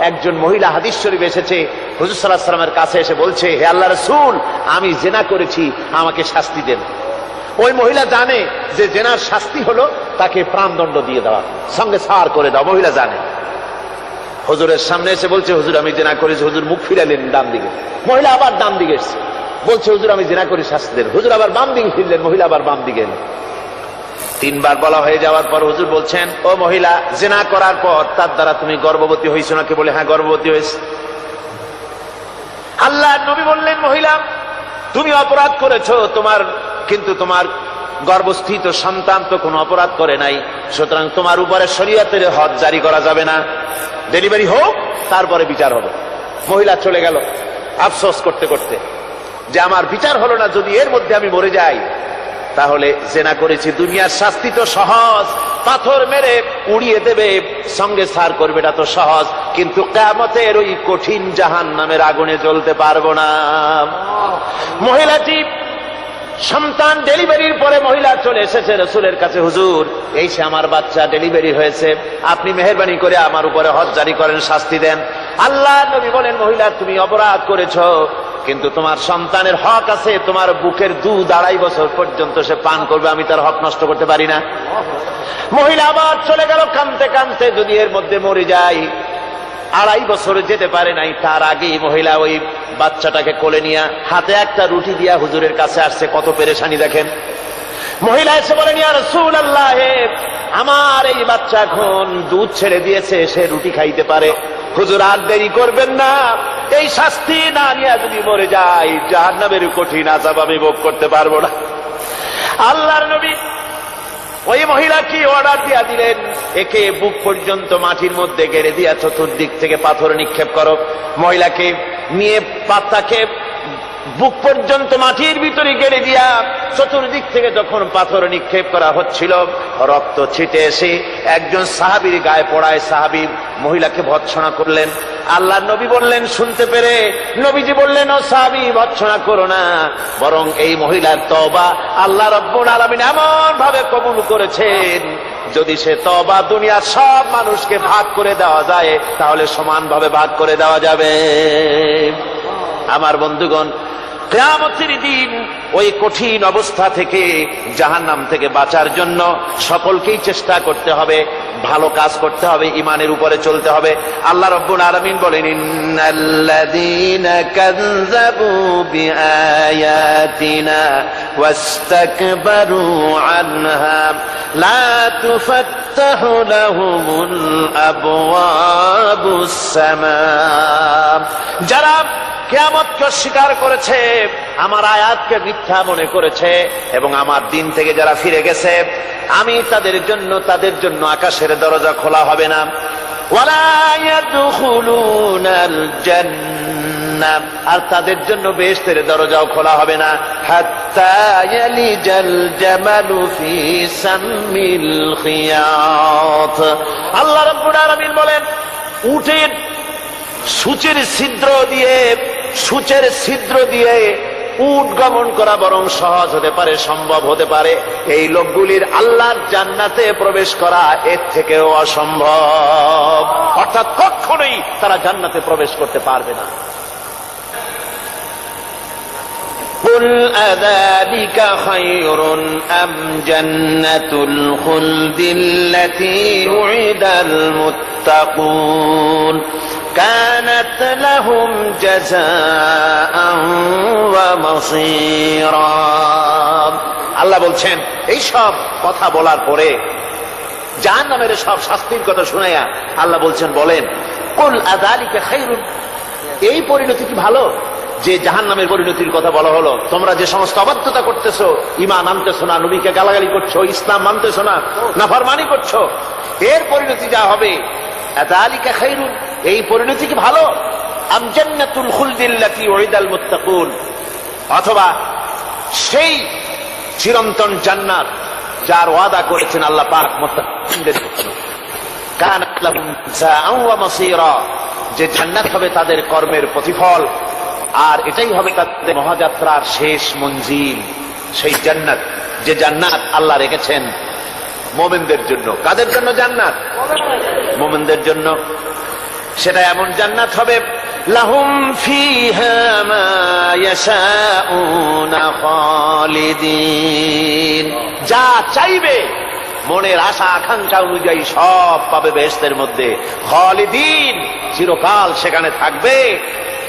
একজন মহিলা হাদিস শরীফে এসেছে, হুজুর সাল্লাল্লাহু আলাইহি ওয়াসাল্লামের কাছে এসে বলছে, হে আল্লাহর রাসূল, আমি জিনা করেছি, আমাকে শাস্তি দেন। ওই মহিলা জানে যে জিনার শাস্তি হলো তাকে প্রাণদণ্ড দিয়ে দেওয়া, সঙ্গে সার করে দাও, মহিলা জানে। হুজুরের সামনে এসে বলছে, হুজুর আমি জিনা করেছি। হুজুর মুখ ফিরালেন ডান দিকে, মহিলা আবার ডান দিকে এসছে, বলছে হুজুর আমি জিনা করে শাস্তি দেন। হুজুর আবার বাম দিকে ফিরলেন, মহিলা আবার বাম দিকে এলেন। তিনবার বলা হয়ে যাওয়ার পর হুজুর বলছেন, ও মহিলা, জিনা করার পর তার দ্বারা তুমি গর্ভবতী হয়েছো নাকি? বলে হ্যাঁ, গর্ভবতী হয়েছে। আল্লাহর নবী বললেন, মহিলা তুমি অপরাধ করেছো, কিন্তু তোমার গর্ভস্থিত সন্তান তো কোনো অপরাধ করে নাই, সুতরাং তোমার উপরে শরীয়তের হদ জারি করা যাবে না, ডেলিভারি হোক তারপরে বিচার হবে। মহিলা চলে গেল আফসোস করতে করতে যে আমার বিচার হলো না, যদি এর মধ্যে আমি মরে যাই তাহলে জিনা করেছি। দুনিয়ার শাস্তি তো সহজ, পাথর মেরে উড়িয়ে দেবে, সঙ্গে সার করবে, এটা তো সহজ, কিন্তু কিয়ামতের ওই কঠিন জাহান্নামের আগুনে জ্বলতে পারবো না। মহিলাটি সন্তান ডেলিভারির পরে মহিলা চলে এসেছে রাসূলের কাছে, হুজুর এই সে আমার বাচ্চা ডেলিভারি হয়েছে, আপনি মেহেরবানি করে আমার উপরে হদ জারি করেন, শাস্তি দেন। আল্লাহ নবী বলেন, মহিলা তুমি অপরাধ করেছো, কিন্তু তোমার সন্তানের হক আছে, তোমার বুকের দুধ 2.5 বছর পর্যন্ত সে পান করবে, আমি তার হক নষ্ট করতে পারি না। মহিলা আবার চলে গেল কাঁদতে কাঁদতে, যদি এর মধ্যে মরে যায়। 2.5 বছর যেতে পারে নাই, তার আগেই মহিলা ওই বাচ্চাটাকে কোলে নিয়ে হাতে একটা রুটি দিয়া হুজুরের কাছে আসছে। কত পেরেশানি দেখেন। মহিলা এসে বলেন, ইয়া রাসূলুল্লাহ, আমার এই বাচ্চা এখন দুধ ছেড়ে দিয়েছে, সে রুটি খাইতে পারে, হুজুর আর দেরি করবেন না, এই শাস্তি না নিয়ে যদি মরে যায় জাহান্নামের কঠিন আযাব আমি ভোগ করতে পারবো না। আল্লাহর নবী ওই মহিলাকে অর্ডার দিয়া দিলেন, একে বুক পর্যন্ত মাটির মধ্যে গেড়ে দিয়া চতুর্দিক থেকে পাথর নিক্ষেপ করো। মহিলাকে নিয়ে পাতাকে বুক পর্যন্ত মাটির ভিতরে গেড়ে দিয়া চতুর্দিক থেকে যখন পাথর নিক্ষেপ করা হচ্ছিল, রক্ত ছিটে এসে একজন সাহাবীর গায়ে পড়ায়, সাহাবী মহিলাকে ভৎসনা করলেন। আল্লাহ নবী বললেন শুনতে পেরে, নবীজি বললেন, ও সাহাবী ভৎসনা করো না, বরং এই মহিলার তওবা আল্লাহ রাব্বুল আলামিন এমন ভাবে কবুল করেছেন, যদি সে তওবা দুনিয়ার সব মানুষকে ভাগ করে দেওয়া যায় তাহলে সমানভাবে ভাগ করে দেওয়া যাবে। আমার বন্ধুগণ, কিয়ামতের দিন ওই কঠিন অবস্থা থেকে, জাহান্নাম থেকে বাঁচার জন্য সকলকেই চেষ্টা করতে হবে, ভালো কাজ করতে হবে, ঈমানের উপরে চলতে হবে। আল্লাহ রাব্বুল আলামিন বলেন, ইন্নাল্লাযীনা কাযযাবু বিআয়াতিনা ওয়াস্তাকবারু আনহা লা তুফাত্তাহু লাহুমুল আবওয়াবুস সামা। যারা কিয়ামতকে অস্বীকার করেছে, আমার আয়াতকে মিথ্যা মনে করেছে এবং আমার দিন থেকে যারা ফিরে গেছে, আমি তাদের জন্য আকাশের দরজা খোলা হবে না। ওয়ালা ইয়াদখুলুনাল জান্নাহ, আর তাদের জন্য বেহেশতের দরজাও খোলা হবে না। হাত্তা ইয়ালিজাল জামালু ফি সামিল খিয়াত। আল্লাহ রাব্বুল আলামিন বলেন, উটের সূচের ছিদ্র দিয়ে উট গমন করা বরং সহজ হতে পারে, সম্ভব হতে পারে। এই লোকগুলির আল্লাহর জান্নাতে প্রবেশ করা এর থেকেও অসম্ভব, অর্থাৎ কখনোই তারা জান্নাতে প্রবেশ করতে পারবে না। قُلْ أَذَلِكَ خَيْرٌ أَمْ جَنَّةُ الْخُلْدِ الَّتِي وُعِدَ الْمُتَّقُونَ كَانَتْ لَهُمْ جَزَاءً وَمَصِيرًا। আল্লাহ বলছেন, এই সব কথা বলার পরে, জাহান্নামের সব শাস্তির কথা শুনাইয়া আল্লাহ বলছেন, বলেন, কুল আযালিকা খায়রুন, এই পরিণতি কি ভালো যে জাহান্নামের পরিণতির কথা বলা হলো? তোমরা যে সমস্ত অবাধ্যতা করতেছো, ঈমান আনতেছো না, নবীকে গালাগালি করছো, ইসলাম মানতেছো না, নাফরমানি করছো, এর পরিণতি যা হবে, আযালিকা খায়রুন, এই পরিণতি কি ভালো? আম জান্নাতুল খুলদিল্লাতী উইদাল মুত্তাকুন, অথবা সেই চিরন্তন জান্নাত যার ওয়াদা করেছেন আল্লাহ পাক মুত্তাকিনদের জন্য। কানাত লাহুম জাযাআন ওয়া মাসীরা, যে জান্নাত হবে তাদের কর্মের প্রতিফল, আর এটাই হবে তাদের মহাযাত্রার শেষ মঞ্জিল, সেই জান্নাত, যে জান্নাত আল্লাহ রেখেছেন মুমিনদের জন্য। কাদের জন্য জান্নাত? মুমিনদের জন্য। সেটা এমন জান্নাত হবে, লাহুম ফিহা মা ইয়াশাউনা খালিদিন, যা চাইবে মনের আশা আকাঙ্ক্ষা অনুযায়ী সব পাবে বেহেশতের মধ্যে। খালিদিন, চিরকাল সেখানে থাকবে।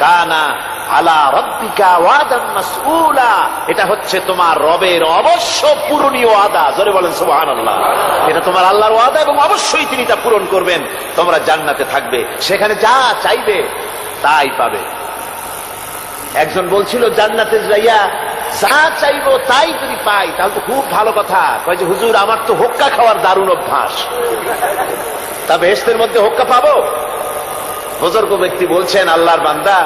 কানা আলা রাব্বিকা ওয়াদান মাসউলা, এটা হচ্ছে তোমার রবের অবশ্য পূরণীয় ওয়াদা। জোরে বলেন সুবহানাল্লাহ। এটা তোমার আল্লাহর ওয়াদা এবং অবশ্যই তিনি তা পূরণ করবেন। তোমরা জান্নাতে থাকবে, সেখানে যা চাইবে তাই পাবে। একজন বলছিল জান্নাতে যাইয়া যা চাইবো তাই যদি পাই তাহলে তো খুব ভালো কথা। কয় যে হুজুর, আমার তো হোক্কা খাওয়ার দারুণ অভ্যাস, তা বেহেশতের মধ্যে হোক্কা পাবো? বুজুর্গ ব্যক্তি বলছেন, আল্লাহর বান্দা,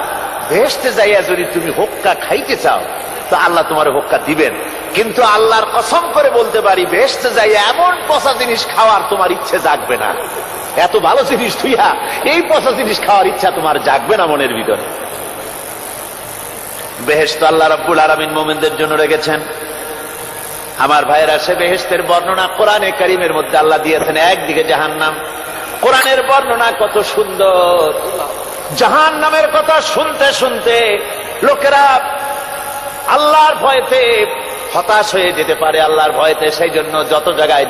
বেহেশতে যাইয়া যদি তুমি হোক্কা খাইতে চাও তো আল্লাহ তোমার হোক্কা দিবেন, কিন্তু আল্লাহর কসম করে বলতে পারি বেহেশতে যাইয়া এমন পচা জিনিস খাওয়ার তোমার ইচ্ছে জাগবে না। এত ভালো জিনিস তুইয়া এই পচা জিনিস খাওয়ার ইচ্ছা তোমার জাগবে না মনের ভিতরে। বেহেশত আল্লাহ রাব্বুল আলামিন মুমিনদের জন্য রেখেছেন। আমার ভাইয়েরা, সে বেহেশতের বর্ণনা কোরআনে কারীমের মধ্যে আল্লাহ দিয়েছেন। একদিকে জাহান্নাম, কোরআনের বর্ণনা কত সুন্দর। জাহান্নামের কথা শুনতে শুনতে লোকেরা আল্লাহর ভয়তে হতাশ হয়ে যেতে পারে, আল্লাহর ভয়তে। সেই জন্য যত জায়গায়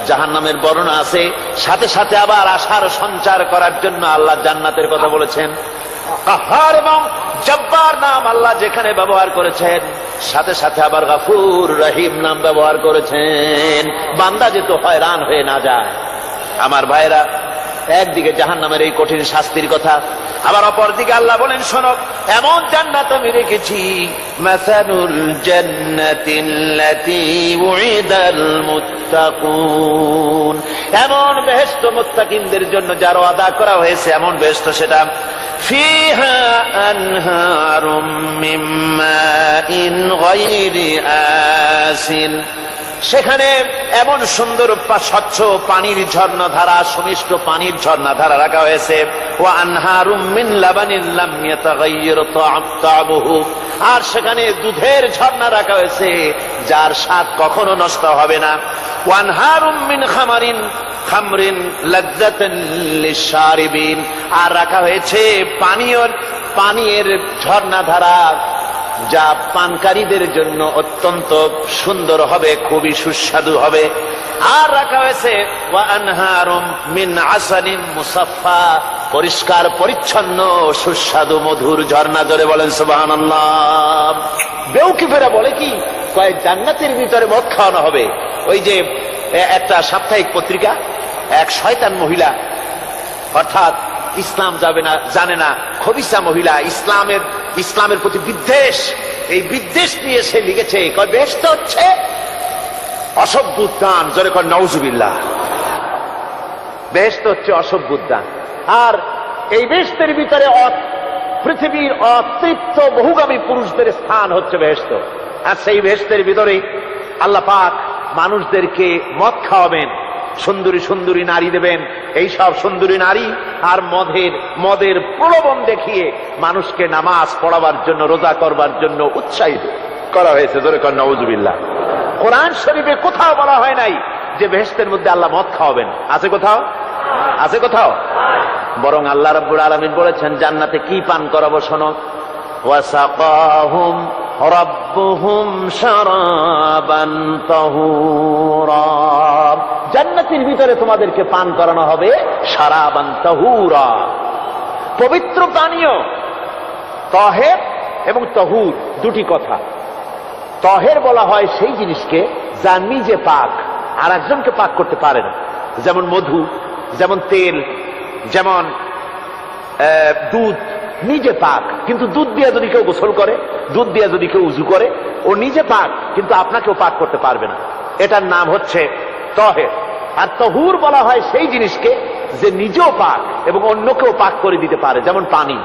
জাহান্নামের বর্ণনা আছে, সাথে সাথে আবার আশার সঞ্চার করার জন্য আল্লাহ জান্নাতের কথা বলেছেন। কাহার এবং জব্বার নাম আল্লাহ যেখানে ব্যবহার করেছেন, সাথে সাথে আবার গাফুর রহিম নাম ব্যবহার করেছেন, বান্দা যেত হয়রান হয়ে না যায়। আমার ভাইরা, একদিকে জাহান্নামের এই কঠিন শাস্তির কথা, আবার অপর দিকে আল্লাহ বলেন, শোনো, এমন জান্নাত আমি রেখেছি, মাসালুল জান্নাতিল্লাতী উইদাল মুত্তাকুন, এমন বেহেশত মুত্তাকিনদের জন্য যার ওয়াদা করা হয়েছে এমন বেহেশত, সেটা ফিহা আনহারুম মিন মাইন গায়রি আসিন, সেখানে এমন সুন্দর স্বচ্ছ পানির ঝর্ণাধারা, সুমিষ্ট পানির ঝর্ণাধারা রাখা হয়েছে। ওয়া আনহারুম মিন লাবানিন লাম ইয়াতাগায়্যার তা'আমুহু, আর সেখানে দুধের ঝর্ণা রাখা হয়েছে যার স্বাদ কখনো নষ্ট হবে না। ওয়া আনহারুম মিন খামরিন লাযযাতান লিশ-শারিবিন, আর রাখা হয়েছে পানীয়ের ঝর্ণাধারা যা পানকারীদের জন্য অত্যন্ত সুন্দর হবে, খুবই সুস্বাদু হবে। আর রাখা হয়েছে ওয়া আনহারুম মিন আসালিন মুসাফফা, পরিষ্কার পরিচ্ছন্ন সুস্বাদু মধুর ঝর্ণা। ধরে বলেন সুবহানাল্লাহ। বেউকিফেরা বলে কি, কয় জান্নাতের ভিতরে মদ খাওয়ানো হবে। ওই যে একটা সাপ্তাহিক পত্রিকা, এক শয়তান মহিলা, অর্থাৎ ইসলাম জানে না, খবিসা মহিলা, ইসলামের প্রতি বিদ্বেষ, এই বিদ্বেষ নিয়ে সে লিখেছে, কয় বেহেশত হচ্ছে অসভ্য উদ্যান। জোরে কয় নাউজুবিল্লাহ। বেহেশত হচ্ছে অসভ্য উদ্যান, আর এই বেহেশতের ভিতরে পৃথিবীর অতৃপ্ত বহুগামী পুরুষদের স্থান হচ্ছে বেহেশত। আর সেই বেহেশতের ভিতরে আল্লাহ পাক মানুষদেরকে মদ খাওয়াবেন, সুন্দরী সুন্দরী নারী দেবেন। এই সব সুন্দরী নারী আর মদের প্রলোভন দেখিয়ে মানুষকে নামাজ পড়াবার জন্য, রোজা করবার জন্য উৎসাহিত করা হয়েছে। জোরে কর নাউজুবিল্লাহ। কোরআন শরীফে কোথাও বলা হয় নাই যে বেহেশতের মধ্যে আল্লাহ মদ খাওয়াবেন। আছে কোথাও? আছে কোথাও? বরং আল্লাহ রাব্বুল আলামিন বলেছেন জান্নাতে কি পান করাবো, শোনো, ওয়াসাকাহুম রাব্বুহুম শারাবান তাহুরা, জান্নাতের ভিতরে তোমাদেরকে পান করানো হবে শারাবান তাহুরা, পবিত্র পানীয়। তাহের এবং তাহুর দুটি কথা। তাহের বলা হয় সেই জিনিসকে যা নিজে পাক আর একজনকে পাক করতে পারে না, যেমন মধু, যেমন তেল, যেমন দুধ নিজে পাক, কিন্তু দুধ দিয়ে যদি কেউ গোসল করে, দুধ দিয়ে যদি কেউ উযু করে, ও নিজে পাক, কিন্তু আপনাকেও পাক করতে পারবে না। এটার নাম হচ্ছে তাহের। আর তাহুর বলা হয় সেই জিনিসকে যে নিজেও পাক এবং অন্যকেও পাক করে দিতে পারে, যেমন পানি।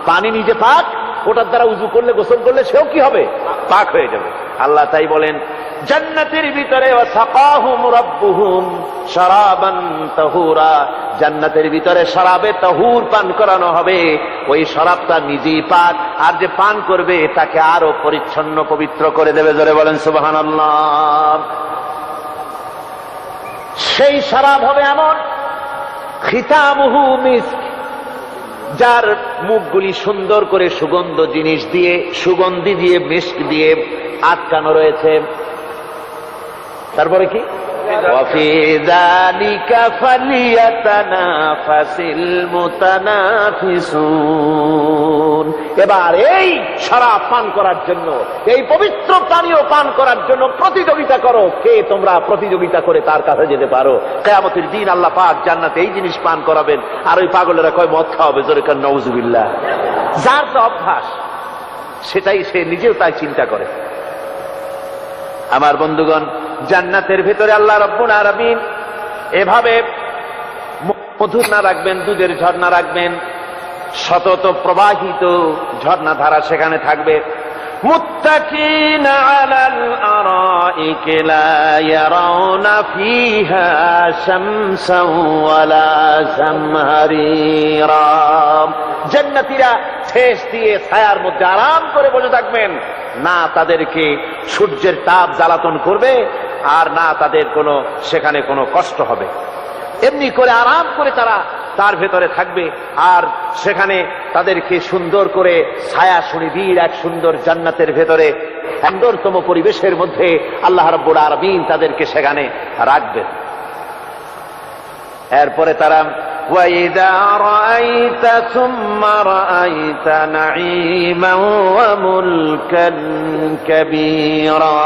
পানি নিজে পাক, ওটার দ্বারা উযু করলে, গোসল করলে সেও কি হবে? পাক হয়ে যাবে। আল্লাহ তাই বলেন জান্নাতের ভিতরে ওয়াসাকাহুম রাব্বুহুম শারাবান তাহুরা, জান্নাতের ভিতরে শরাবে তাহুর পান করানো হবে। ওই শরাবটা নিজেই পাক, আর যে পান করবে তাকে আরো পরিচ্ছন্ন পবিত্র করে দেবে। জোরে বলেন সুবহানাল্লাহ। সেই শরাব হবে এমন, খিতামুহু মিস্ক, যার মুখগুলি সুন্দর করে সুগন্ধ জিনিস দিয়ে, সুগন্ধি দিয়ে, মিস্ক দিয়ে আটকানো রয়েছে। তারপরে কি? وفي ذلك فليتنافس المتنافسون। এবার এই শরাব পান করার জন্য, এই পবিত্র পানীয় পান করার জন্য প্রতিযোগিতা করো। কে তোমরা প্রতিযোগিতা করে তার কাছে যেতে পারো? কিয়ামতের দিন আল্লাহ পাক জান্নাতে এই জিনিস পান করাবেন, আর ওই পাগলেরা কয় মদ খাওয়াবে। জোরে কান নাউজুবিল্লাহ। যার তো অভ্যাস, সেটাই সে নিজেও তাই চিন্তা করে। আমার বন্ধুগণ, জান্নাতের ভিতরে আল্লাহ রাব্বুল আলামিন এভাবে মধুর না রাখবেন, দুধের ঝর্ণা রাখবেন, সতত প্রবাহিত ঝর্ণা ধারা সেখানে থাকবে। মুত্তাকিনা আলাল আরাইকি লা ইয়ারাউনা ফিহা শামসান ওয়ালা জামহারিরা। জান্নাতীরা ঠেস দিয়ে ছায়ার মধ্যে আরাম করে বসে থাকবেন, না তাদেরকে সূর্যের তাপ জ্বালাতন করবে, আর না তাদের সেখানে কোনো কষ্ট হবে। এমনি করে আরাম করে তারা তার ভেতরে থাকবে, আর সেখানে তাদেরকে সুন্দর করে ছায়া সুনিবিড় এক সুন্দর জান্নাতের ভেতরে সুন্দরতম পরিবেশের মধ্যে আল্লাহ রাব্বুল আলামিন তাদেরকে সেখানে রাখবেন। এরপরে তারা وَإِذَا رَأَيْتَ ثُمَّ رَأَيْتَ نَعِيمًا وَمُلْكًا كَبِيرًا।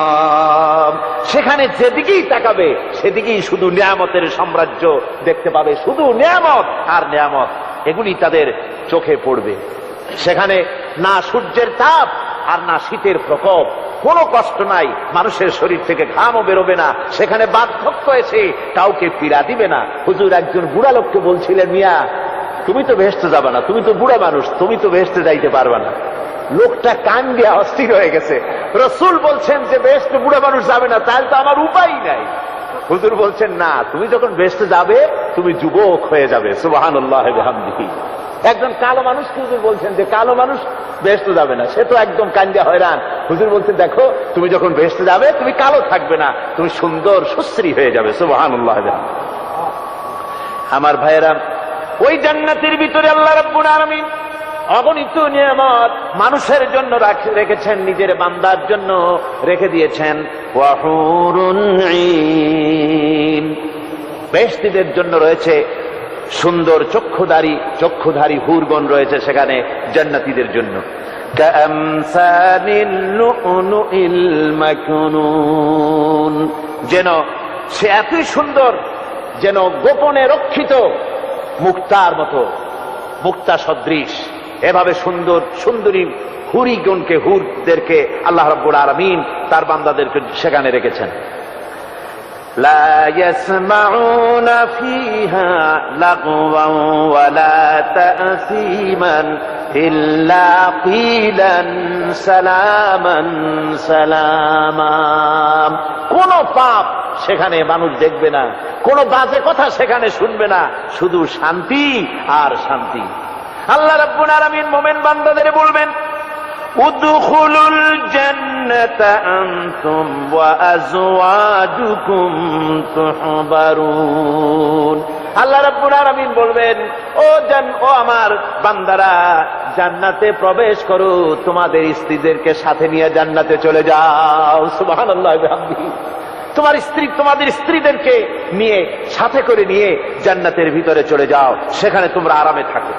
সেখানে যেদিকেই তাকাবে সেদিকেই শুধু নিয়ামতের সাম্রাজ্য দেখতে পাবে, শুধু নিয়ামত আর নিয়ামত, এগুলি তাদের চোখে পড়বে। সেখানে না সূর্যের তাপ আর না শীতের প্রকোপ, কোনো কষ্ট নাই, মানুষের শরীর থেকে ঘামও বেরোবে না, সেখানে বার্ধক্য এসে কাউকে পীড়া দিবে না। হুজুর একজন বুড়া লোককে বলছিলেন, মিয়া তুমি তো বেহেশতে যাবে না, তুমি তো বুড়া মানুষ, তুমি তো বেহেশতে যাইতে পারবে না। লোকটা কান দিয়ে অস্থির হয়ে গেছে। রাসূল বলছেন যে বেহেশতে বুড়া মানুষ যাবে না, তাহলে তো আমার উপায় নাই। হুজুর বলছেন না, তুমি যখন বেহেশতে যাবে তুমি যুবক হয়ে যাবে। সুবহানাল্লাহ ওয়া বিহামদিহি। একজন কালো মানুষকে হুজুর বলছেন যে কালো মানুষ বেহেশতে যাবে না, সে তো একদম কান্দা হয়রান। হুজুর বলছেন দেখো, তুমি যখন বেহেশতে যাবে তুমি কালো থাকবে না, তুমি সুন্দর সুশ্রী হয়ে যাবে। সুবহানাল্লাহ। আমার ভাইয়েরা, ওই জান্নাতের ভিতরে আল্লাহ রাব্বুল আলামিন অগণিত নিয়ামত মানুষের জন্য রেখেছেন, নিজের বান্দার জন্য রেখে দিয়েছেন। ওয়া হুরুন ঈন, বেহেশতীদের জন্য রয়েছে সুন্দর চক্ষুধারী হুরগণ রয়েছে সেখানে জান্নাতীদের জন্য। কামসালিল লুউলুইল মাকনুন, যেন সে এতই সুন্দর, যেন গোপনে রক্ষিত মুক্তার মতো, মুক্তা সদৃশ। এভাবে সুন্দর সুন্দরী হুরদেরকে আল্লাহ রাব্বুল আলামিন তার বান্দাদেরকে সেখানে রেখেছেন। لا يسمعون فيها لغوا ولا تأثيما إلا قيلا سلاما سلاما। কোন পাপ সেখানে মানুষ দেখবে না, কোন বাজে কথা সেখানে শুনবে না, শুধু শান্তি আর শান্তি। আল্লাহ রাব্বুল আলামিন মুমিন বান্দাদের বলবেন, উদখুলুল জান্নাতা আনতুম ওয়া আজওয়াজুকুম তুহবারুন। আল্লাহ রাব্বুল আলামিন বলবেন, ও আমার বান্দারা, জান্নাতে প্রবেশ করো, তোমাদের স্ত্রীদেরকে সাথে নিয়ে জান্নাতে চলে যাও। সুবহানাল্লাহ ওয়া বিহামদিহি। তোমাদের স্ত্রীদেরকে নিয়ে, সাথে করে নিয়ে জান্নাতের ভিতরে চলে যাও, সেখানে তোমরা আরামে থাকো।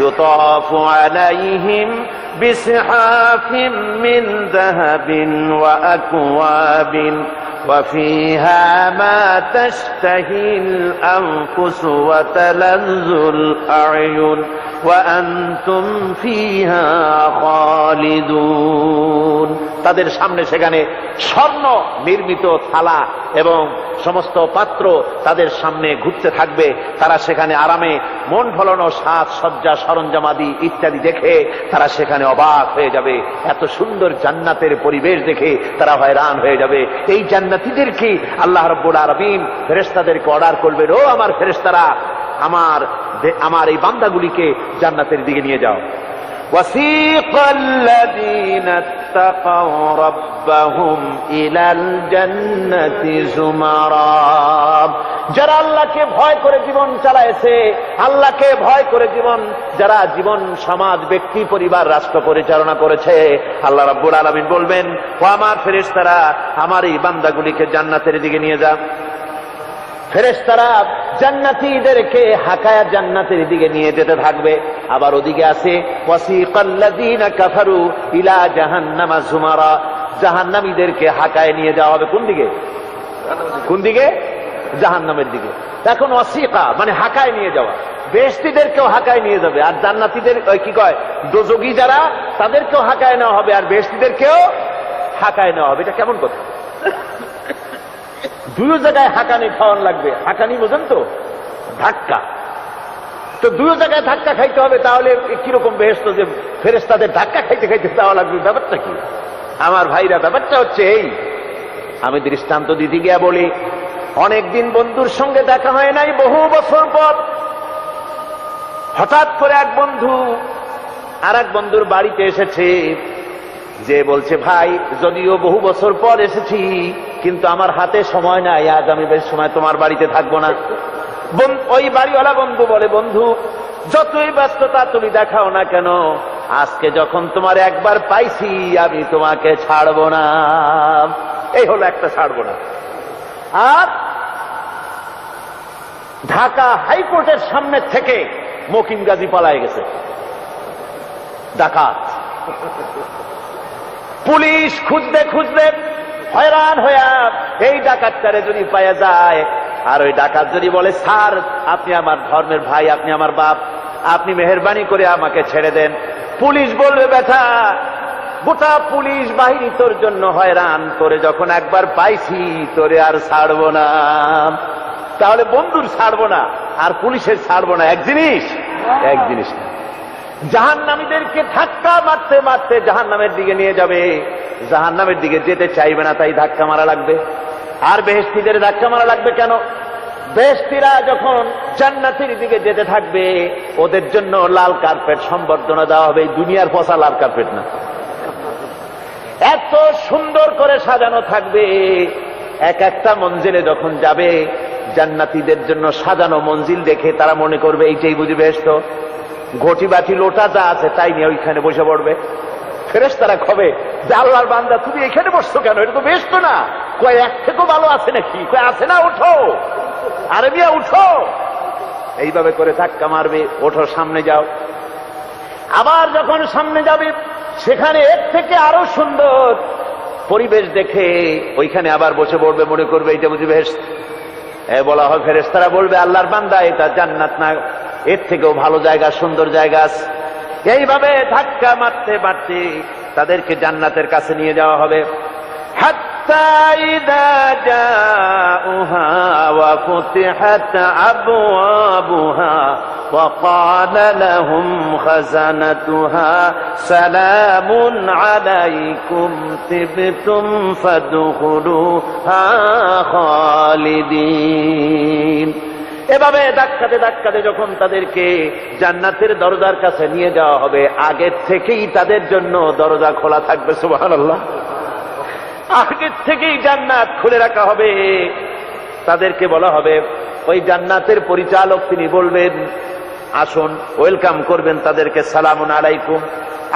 يطاف عليهم بصحاف من ذهب وأكواب وفيها ما تشتهي الأنفس وتلذ الأعين وأنتم فيها خالدون। তাদের সামনে সেখানে স্বর্ণ নির্মিত থালা এবং সমস্ত পাত্র তাদের সামনে ঘুরতে থাকবে। তারা সেখানে আরামে মন ভোলানো সাজ সজ্জা সরঞ্জামাদি ইত্যাদি দেখে তারা সেখানে অবাক হয়ে যাবে। এত সুন্দর জান্নাতের পরিবেশ দেখে তারা হয়রান হয়ে যাবে। এই জান্নাতীদেরকে আল্লাহ রাব্বুল আলামিন ফেরেশতাদেরকে অর্ডার করবেন, ও আমার ফেরেশতারা, আমার এই বান্দাগুলিকে জান্নাতের দিকে নিয়ে যাও। وَسِيقَ الَّذِينَ اتقوا ربهم إلى الجنة زمرا। যারা আল্লাহকে ভয় করে জীবন চালায়েছে, আল্লাহকে ভয় করে যারা জীবন সমাজ ব্যক্তি পরিবার রাষ্ট্র পরিচালনা করেছে, আল্লাহ রাব্বুল আলামিন বলবেন, ও আমার ফেরেশতারা, আমার এই বান্দাগুলিকে জান্নাতের দিকে নিয়ে যা। ফেরেশতারা জান্নাতীদেরকে হাকায়া জান্নাতের দিকে নিয়ে যেতে থাকবে। আবার ওদিকে আছে ওয়াসিকাল্লাযীনা কাফারু ইলা জাহান্নামা যুমারা, জাহান্নামীদেরকে হাকায় নিয়ে যাওয়া হবে কোন দিকে? কোন দিকে? জাহান্নামের দিকে। এখন ওয়াসিকা মানে হাকায় নিয়ে যাওয়া, বেহেশতীদেরকেও হাকায় নিয়ে যাবে, আর জান্নাতীদের কি কয় দোজখী যারা তাদেরকেও হাকায় নেওয়া হবে, আর বেহেশতীদেরকেও হাকায় নেওয়া হবে। এটা কেমন কথা? দুই জায়গায় হাঁকানি খাওয়ান লাগবে। হাঁকানি বোঝেন তো? ধাক্কা। তো দুই জায়গায় ধাক্কা খাইতে হবে, তাহলে কিরকম বেহেশত যে ফেরেশতাদের ধাক্কা খাইতে খাইতে যাওয়া লাগবে? ব্যাপারটা কি আমার ভাইরা? ব্যাপারটা হচ্ছে এই, আমি দৃষ্টান্ত দিতে গিয়া বলি, অনেকদিন বন্ধুর সঙ্গে দেখা হয় নাই, বহু বছর পর হঠাৎ করে এক বন্ধু আর এক বন্ধুর বাড়িতে এসেছে, যে বলছে, ভাই যদিও বহু বছর পর এসেছি, কিন্তু আমার হাতে সময় নাই, আজ আমি বেশ সময় তোমার বাড়িতে থাকবো না। ওই বাড়িওয়ালা বন্ধু বলে, বন্ধু যতই ব্যস্ততা তুমি দেখাও না কেন, আজকে যখন তোমার একবার পাইছি আমি তোমাকে ছাড়বো না। এই হলো একটা ছাড়বো না। আর ঢাকা হাইকোর্টের সামনে থেকে মকিম গাজী পালায় গেছে, ডাকাত। পুলিশ খুঁজতে খুঁজতে হয়রান হইয়া এই ডাকাতটারে যদি পাওয়া যায়, আর ওই ডাকাত যদি বলে, স্যার আপনি আমার ধর্মের ভাই, আপনি আমার বাপ, আপনি মেহেরবানি করে আমাকে ছেড়ে দেন, পুলিশ বলবে, বেটা গোটা পুলিশ বাহিনী তোর জন্য হয়রান, তোরে যখন একবার পাইছি তোরে আর ছাড়বো না। তাহলে বন্ধুর ছাড়বো না আর পুলিশের ছাড়বো না এক জিনিস? এক জিনিস না। জাহান্নামীদেরকে ধাক্কা মারতে মারতে জাহান্নামের দিকে নিয়ে যাবে, জাহান্নামের দিকে যেতে চাইবে না, তাই ধাক্কা মারা লাগবে। আর বেহেশতীদের ধাক্কা মারা লাগবে কেন? বেহেশতীরা যখন জান্নাতের দিকে যেতে থাকবে, ওদের জন্য লাল কার্পেট সম্বর্ধনা দেওয়া হবে। দুনিয়ার পচা লাল কার্পেট না, এত সুন্দর করে সাজানো থাকবে। এক একটা মঞ্জিলে যখন যাবে, জান্নাতীদের জন্য সাজানো মঞ্জিল দেখে তারা মনে করবে এইটাই বুঝি বেহেশত। ঘটি বাটি লোটা যা আছে তাই নিয়ে ওইখানে বসে পড়বে। ফেরেশতারা কবে যে, আল্লাহর বান্দা তুমি এখানে বসছো কেন? এটা তো বেহেশত না। কয় এক থেকেও ভালো আছে নাকি? কয় আছে না, ওঠো, আরে মিয়া উঠো। এইভাবে করে ধাক্কা মারবে, ওঠো সামনে যাও। আবার যখন সামনে যাবে, সেখানে এর থেকে আরো সুন্দর পরিবেশ দেখে ওইখানে আবার বসে পড়বে, মনে করবে এটা বুঝি বেহেশত। বলা হয়, ফেরেশতারা বলবে, আল্লাহর বান্দা এটা জান্নাত না, এর থেকেও ভালো জায়গা, সুন্দর জায়গা আছে। এইভাবে ধাক্কা মারতে মারতে তাদেরকে জান্নাতের কাছে নিয়ে যাওয়া হবে। হাত্তা ইযা জাউহা ওয়া ফুতিহাত আবওয়াবুহা ওয়া ক্বালা লাহুম খাযানাতুহা সালামুন আলাইকুম তিবতুম ফাদখুলুহা খালিদিন। এভাবে ধাক্কাতে ধাক্কাতে যখন তাদেরকে জান্নাতের দরজার কাছে নিয়ে যাওয়া হবে, আগের থেকেই তাদের জন্য দরজা খোলা থাকবে। সুবহানাল্লাহ। আগের থেকেই জান্নাত খুলে রাখা হবে। তাদেরকে বলা হবে, ওই জান্নাতের পরিচালক তিনি বলবেন, আসুন, ওয়েলকাম করবেন তাদেরকে, সালামুন আলাইকুম,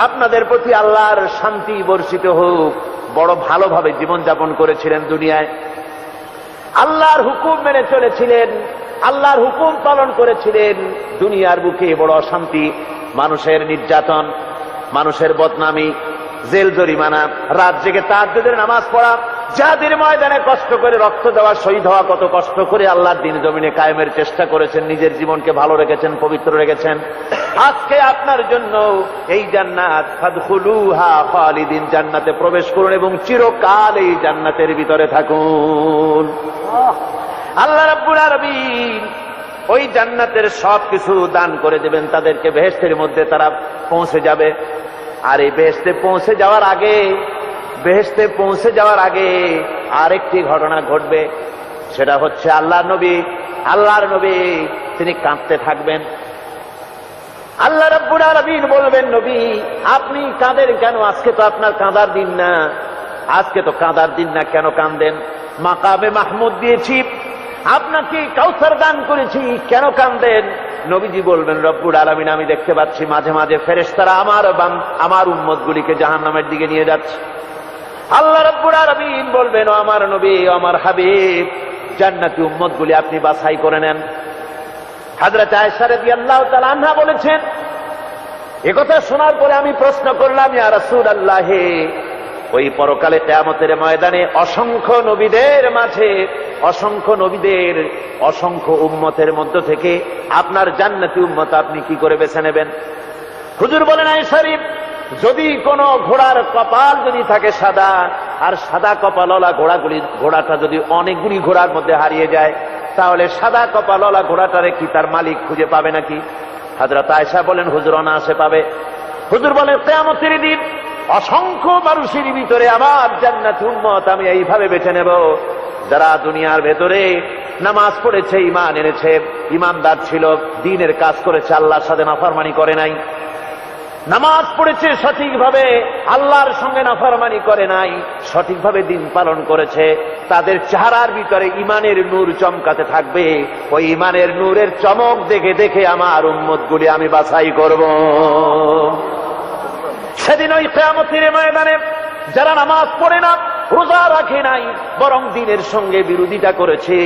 আপনাদের প্রতি আল্লাহর শান্তি বর্ষিত হোক। বড় ভালোভাবে জীবনযাপন করেছিলেন দুনিয়ায়, আল্লাহর হুকুম মেনে চলেছিলেন, আল্লাহর হুকুম পালন করেছিলেন। দুনিয়ার বুকে বড় অশান্তি, মানুষের নির্যাতন, মানুষের বদনামি, জেল জরিমানা, রাত জেগে তাহাজ্জুদের নামাজ পড়া, যাদের ময়দানে কষ্ট করে রক্ত দেওয়া, শহীদ হওয়া, কত কষ্ট করে আল্লাহর দ্বীন জমিনে কায়েমের চেষ্টা করেছেন, নিজের জীবনকে ভালো রেখেছেন, পবিত্র রেখেছেন। আজকে আপনার জন্য এই জান্নাত, ফাদখুলুহা খালিদিন, জান্নাতে প্রবেশ করুন এবং চিরকাল এই জান্নাতের ভিতরে থাকুন। আল্লাহ রাব্বুল আলামিন ওই জান্নাতের সবকিছু দান করে দেবেন তাদেরকে, বেহেশতের মধ্যে তারা পৌঁছে যাবে। আর এই বেহেশতে পৌঁছে যাওয়ার আগে আরেকটি ঘটনা ঘটবে। সেটা হচ্ছে আল্লাহর নবী তিনি কাঁদতে থাকবেন। আল্লাহ রাব্বুল আলামিন বলবেন, নবী আপনি কাঁদেন কেন? আজকে তো আপনার কাঁদার দিন না, আজকে তো কাঁদার দিন না, কেন কাঁদেন? মাকামে মাহমুদ দিয়েছি, আপনাকে কাউসার দান করেছি, কেন কাঁদেন? নবীজি বলবেন, রব্বুল আলামিন আমি দেখতে পাচ্ছি মাঝে মাঝে ফেরেশতারা আমার উম্মতগুলিকে জাহান্নামের দিকে নিয়ে যাচ্ছে। আল্লাহ রাব্বুল আলামিন বলবেন, ও আমার নবী, ও আমার হাবিব, জান্নাতি উম্মতগুলি আপনি বাছাই করে নেন। হযরত আয়েশা রাদিয়াল্লাহু তাআলা আনহা বলেছেন, একথা শোনার পরে আমি প্রশ্ন করলাম, ইয়া রাসূলুল্লাহ, ওই পরকালে কিয়ামতের ময়দানে অসংখ্য নবীদের মাঝে, অসংখ্য নবীদের অসংখ্য উম্মতের মধ্য থেকে আপনার জান্নাতি উম্মত আপনি কি করে বেছে নেবেন? হুজুর বলেন, আয়েশা, যদি কোন ঘোড়ার কপাল যদি থাকে সাদা, আর সাদা কপালওয়ালা ঘোড়াটা যদি অনেকগুলি ঘোড়ার মধ্যে হারিয়ে যায়, তাহলে সাদা কপালওয়ালা ঘোড়াটারে কি তার মালিক খুঁজে পাবে নাকি? হযরত আয়েশা বলেন, হুজুর অনায়াসে পাবে। হুজুর বলেন, কিয়ামতের দিন অসংখ্য মানুষের ভিতরে আমার জান্নাতি উম্মত আমি এইভাবে বেছে নেব, যারা দুনিয়ার ভেতরে নামাজ পড়েছে, ঈমান এনেছে, ঈমানদার ছিল, দ্বীনের কাজ করেছে, আল্লাহর সাথে নাফরমানি করে নাই, নামাজ পড়েছে সঠিকভাবে, আল্লাহর সঙ্গে নাফরমানি করে নাই, সঠিকভাবে দিন পালন করেছে, তাদের চেহারার ভিতরে ঈমানের নূর চমকাতে থাকবে। ওই ঈমানের নূরের চমক দেখে দেখে আমার উম্মতগুলি আমি বাছাই করব। সেদিন ওই কিয়ামতের ময়দানে যারা নামাজ পড়ে না, রোজা রাখে নাই, বরং দ্বীনের সঙ্গে বিরোধিতা করেছে,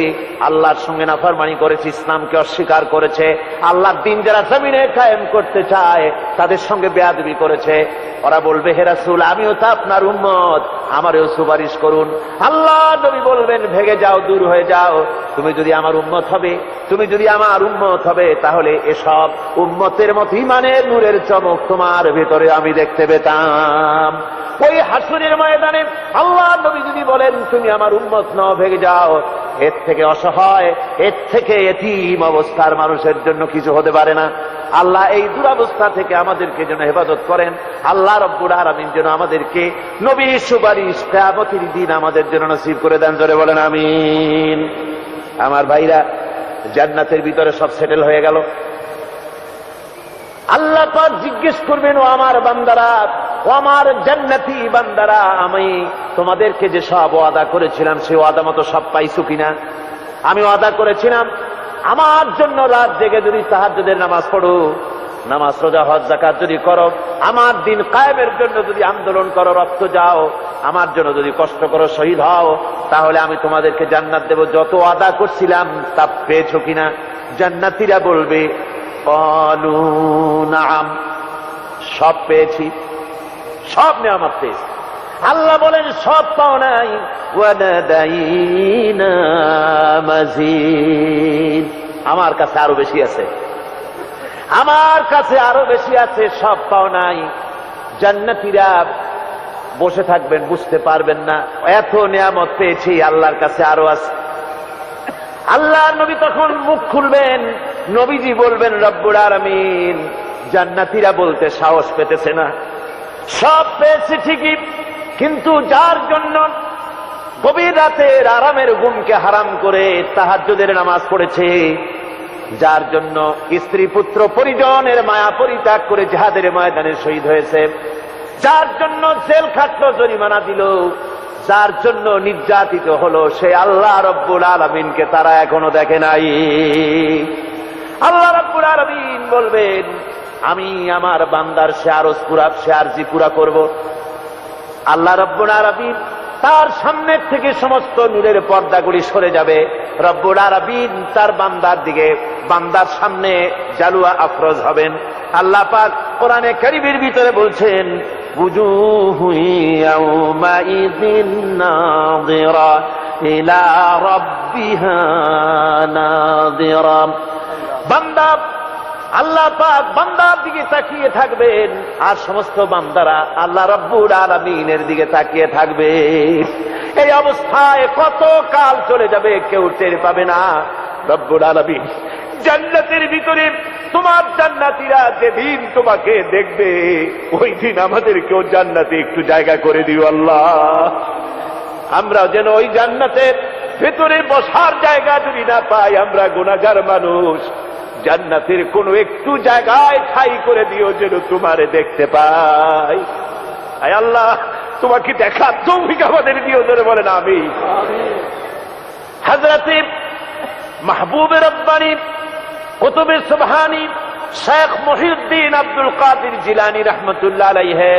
আল্লাহর সঙ্গে নাফরমানি করেছে, ইসলামকে অস্বীকার করেছে, আল্লাহর দ্বীন যারা জমিনে কায়েম করতে চায় তাদের সঙ্গে বেয়াদবি করেছে, ওরা বলবে, হে রাসূল আমিও তো আপনার উম্মত, আমারও সুপারিশ করুন। আল্লাহ নবী বলবেন, ভেগে যাও, দূর হয়ে যাও, তুমি যদি আমার উম্মত হবে, তুমি যদি আমার উম্মত হবে, তাহলে এসব উম্মতের মতো ঈমানের নূরের চমক তোমার ভেতরে আমি দেখতে পেতাম। ওই হাসরের ময়দানে আল্লাহ নবী যদি বলেন, তুমি আমার উম্মত নও, ভেগে যাও, এর থেকে অসহায়, এর থেকে এতিম অবস্থার মানুষের জন্য কিছু হতে পারে না। আল্লাহ এই দুরবস্থা থেকে আমাদেরকে যেন হেফাজত করেন। আল্লাহ রব্বুল আলামিন যেন আমাদেরকে নবীর সুপারিশ কিয়ামতের দিন আমাদের জন্য নসিব করে দেন। জোরে বলেন আমিন। আমার ভাইরা, জান্নাতের ভিতরে সব সেটেল হয়ে গেল। আল্লাহ পাক জিজ্ঞেস করবেন, ও আমার বান্দারা, ও আমার জান্নাতি বান্দারা, আমি তোমাদেরকে যে সব ওয়াদা করেছিলাম সেই ওয়াদা মতো সব পাইছো কিনা? আমি ওয়াদা করেছিলাম আমার জন্য রাত জেগে যদি তাহাজ্জুদের নামাজ পড়ো, নামাজ রোজা হজ যাকাত যদি করো, আমার দিন কায়েমের জন্য যদি আন্দোলন করো, রক্ত যাও, আমার জন্য যদি কষ্ট করো, শহীদ হও, তাহলে আমি তোমাদেরকে জান্নাত দেব। যত ওয়াদা করছিলাম তা পেয়েছো কিনা? জান্নাতীরা বলবে, ক্বালু নাআম, সব পেয়েছি, সব নেয়ামত পেয়েছি। আল্লাহ বলেন, সব পাও নাই, ওয়ালাদাইনা মাজিদ, আমার কাছে আরো বেশি আছে, আমার কাছে আরো বেশি আছে, সব পাও নাই। জান্নাতীরা বসে থাকবেন, বুঝতে পারবেন না, এত নিয়ামত পেয়েছি, আল্লাহর কাছে আরো আছে। আল্লাহর নবী তখন মুখ খুলবেন, নবীজি বলবেন, রব্বুল আলামিন, জান্নাতীরা বলতে সাহস পেতেছে না, সব পেয়েছে ঠিকই, কিন্তু যার জন্য গভীর রাতের আরামের ঘুমকে হারাম করে তাহাজ্জুদের নামাজ পড়েছে, যার জন্য স্ত্রী পুত্র পরিজনের মায়া পরিত্যাগ করে জিহাদের ময়দানে শহীদ হয়েছে, যার জন্য জেল খাটলো, জরিমানা দিল, যার জন্য নির্যাতিত হলো, সে আল্লাহ রব্বুল আলামিনকে তারা এখনো দেখে নাই। আল্লাহ রব্বুল আলামিন বলবেন, আমি আমার বান্দার সে আরজি পুরা করব। আল্লাহ রব্বুল আলামিন তার সামনের থেকে সমস্ত নূরের পর্দাগুলি সরে যাবে। রব্বুল আলামিন তার বান্দার সামনে জালুয়া আফরোজ হবেন। আল্লাহ পাক কোরআনে কারীমের ভিতরে বলছেন, বুজুহু ইয়াউমাইযিন নাযিরা ইলা রাব্বিহা নাযিরা। বান্দা, আল্লাহ পাক বান্দার দিকে তাকিয়ে থাকবেন, আর সমস্ত বান্দারা আল্লাহ রব্বুল আলামিনের দিকে তাকিয়ে থাকবে। এই অবস্থায় কত কাল চলে যাবে কেউ টের পাবে না। রব্বুল আলামিন জান্নাতের ভিতরে তোমার জান্নাতীরা যেদিন তোমাকে দেখবে, ওই দিন আমাদেরকেও জান্নাতে একটু জায়গা করে দিও আল্লাহ। আমরা যেন ওই জান্নাতের ভেতরে বসার জায়গা যদি না পাই, আমরা গুনাহগার মানুষ, জান্নাতের কোন একটু জায়গায় ঠাই করে দিও যেন তোমারে দেখতে পাই। আয় আল্লাহ, তোমাকে দেখার তৌফিক আমাদের দিও, ধরে বলেন আমিন। হযরতে মাহবুবে রব্বানী কুতুবে সুবহানী শেখ মহিউদ্দিন আব্দুল কাদের জিলানী রাহমাতুল্লাহ আলাইহি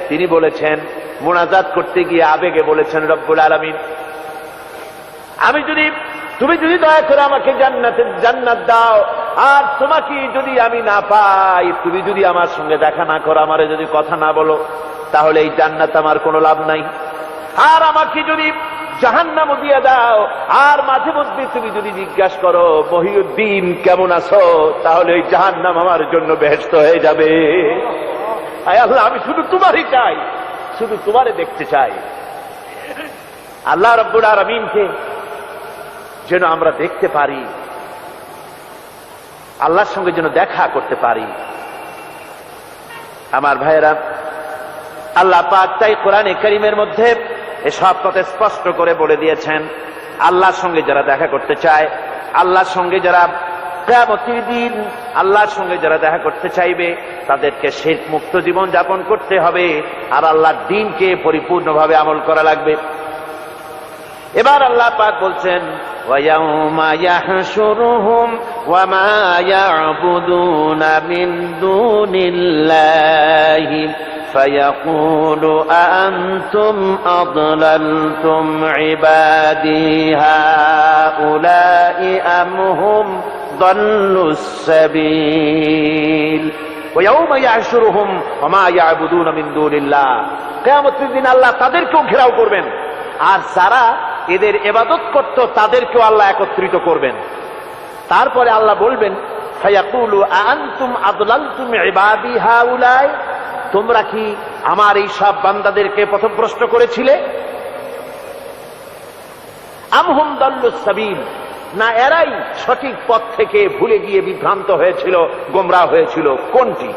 তিনি বলেছেন, মুনাজাত করতে গিয়ে আবেগে বলেছেন, রব্বুল আলামিন, তুমি যদি দয়া করে আমাকে জান্নাত দাও, আর তোমাকে যদি আমি না পাই, তুমি যদি আমার সঙ্গে দেখা না করো, আমারে যদি কথা না বলো, তাহলে এই জান্নাত আমার কোনো লাভ নাই। আর আমাকে যদি জাহান্নাম দিয়ে দাও, আর মাঝে মধ্যে তুমি যদি জিজ্ঞাসা করো মহিউদ্দিন কেমন আছো, তাহলে এই জাহান্নাম আমার জন্য বেহেশত হয়ে যাবে। আয় আল্লাহ, আমি শুধু তোমারই চাই, শুধু তোমারে দেখতে চাই। আল্লাহ রাব্বুল আলামিনকে যেন আমরা দেখতে পারি, আল্লাহর সঙ্গে যেন দেখা করতে পারি। আমার ভাইয়েরা, আল্লাহ পাক তাই কোরআনে কারীমের মধ্যে এসব কথা স্পষ্ট করে বলে দিয়েছেন, আল্লাহর সঙ্গে যারা দেখা করতে চায়, আল্লাহর সঙ্গে যারা কিয়ামতের দিন আল্লাহর সঙ্গে যারা দেখা করতে চাইবে, তাদেরকে শিরক মুক্ত জীবন যাপন করতে হবে, আর আল্লাহর দ্বীনকে পরিপূর্ণভাবে আমল করা লাগবে। এবার আল্লাহ পাক বলছেন, ওয়ায়াউমা ইয়াহশুরুহুম ওয়া মা ইয়াবুদুনা মিন দুনিল্লাহি ফায়াকুলু আনতুম আদলালতুম ইবাদি হাউলাই আম হুম দাল্লুস সাবিল। ওয়ায়াউমা ইয়াহশুরুহুম ওয়া মা ইয়াবুদুনা মিন দুনিল্লাহ, কিয়ামতের দিন আল্লাহ তাদেরকেও ঘেরাও করবেন, আর যারা এদের ইবাদত করত তাদেরকেও আল্লাহ একত্রিত করবেন। তারপরে আল্লাহ বলবেন, ফায়াকুলু আনতুম আদলালতুম ইবাদি হাউলাই, তোমরা কি আমার এই সব বান্দাদেরকে পথভ্রষ্ট করেছিলে? আম হুম দাল্লুস সাবিল, না এরাই সঠিক পথ থেকে ভুলে গিয়ে বিভ্রান্ত হয়েছিল, গোমরাহ হয়েছিল? কোনটি?